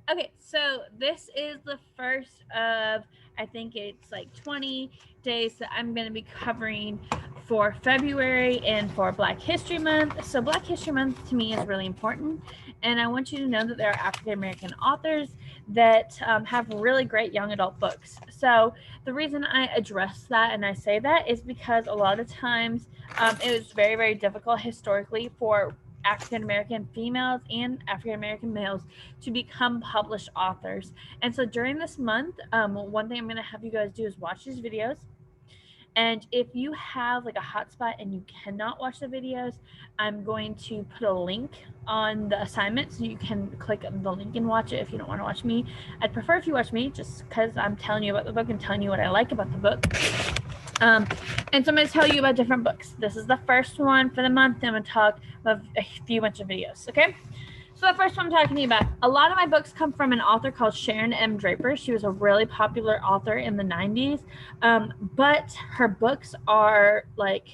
Okay, so this is the first of, I think it's like 20 days that I'm going to be covering for February and for Black History Month. So, Black History Month to me is really important, and I want you to know that there are African American authors that have really great young adult books. So, the reason I address that and I say that is because a lot of times it was very, very difficult historically for African American females and African American males to become published authors. And so during this month, one thing I'm going to have you guys do is watch these videos. And if you have like a hotspot and you cannot watch the videos, I'm going to put a link on the assignment so you can click the link and watch it if you don't want to watch me. I'd prefer if you watch me just because I'm telling you about the book and telling you what I like about the book. Um, and so I'm going to tell you about different books. This is the first one for the month. I'm going to talk about a few bunch of videos, okay? So the first one I'm talking to you about, a lot of my books come from an author called Sharon M. Draper. She was a really popular author in the 90s, but her books are like,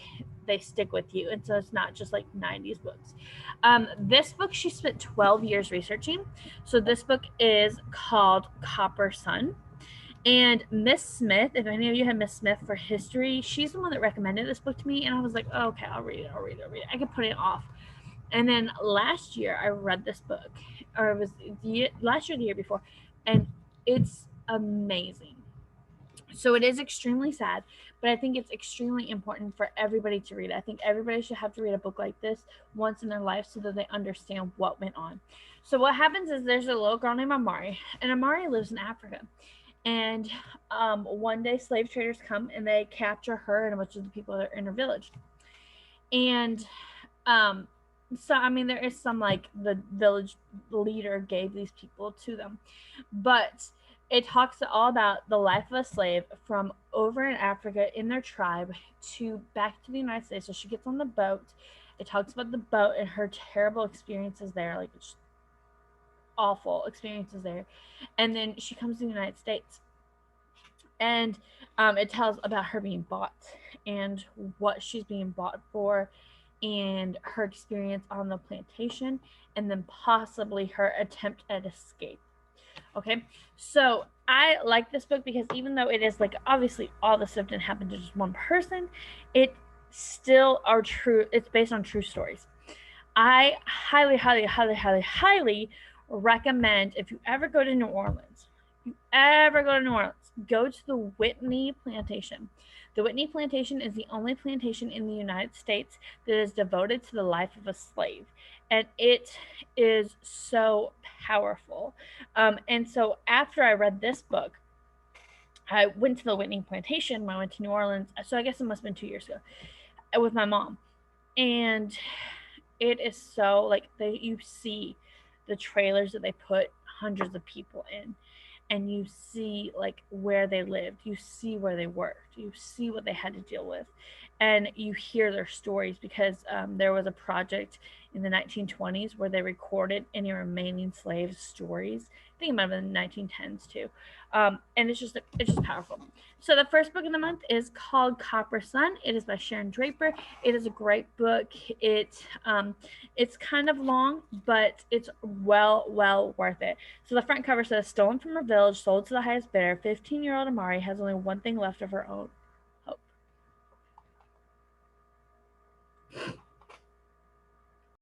they stick with you. And so it's not just like 90s books. This book she spent 12 years researching. So this book is called Copper Sun. And Miss Smith, if any of you had Miss Smith for history, she's the one that recommended this book to me. And I was like, oh, okay, I'll read it. I could put it off. And then last year I read this book, or it was last year, the year before, and it's amazing. So it is extremely sad, but I think it's extremely important for everybody to read it. I think everybody should have to read a book like this once in their life so that they understand what went on. So what happens is there's a little girl named Amari, and Amari lives in Africa. And one day slave traders come and they capture her and a bunch of the people that are in her village. And um, so I mean there is some like the village leader gave these people to them, but it talks all about the life of a slave from over in Africa in their tribe to back to the United States. So she gets on the boat. It talks about the boat and her terrible experiences there, like awful experiences there, and then she comes to the United States, and it tells about her being bought and what she's being bought for and her experience on the plantation and then possibly her attempt at escape. Okay, so I like this book because even though it is like obviously all the stuff didn't happen to just one person, it still are true. It's based on true stories. I highly, highly, highly, highly, highly recommend if you ever go to New Orleans, go to the Whitney Plantation. The Whitney Plantation is the only plantation in the United States that is devoted to the life of a slave. And it is so powerful. And so after I read this book, I went to the Whitney Plantation when I went to New Orleans. So I guess it must have been 2 years ago with my mom. And it is so like you see the trailers that they put hundreds of people in, and you see like where they lived, you see where they worked, you see what they had to deal with, and you hear their stories because there was a project in the 1920s where they recorded any remaining slaves' stories. I think it might have been the 1910s too, and it's just powerful. So the first book of the month is called Copper Sun. It is by Sharon Draper. It is a great book. It's kind of long, but it's well worth it. So the front cover says, "Stolen from her village, sold to the highest bidder, 15-year-old Amari has only one thing left of her own: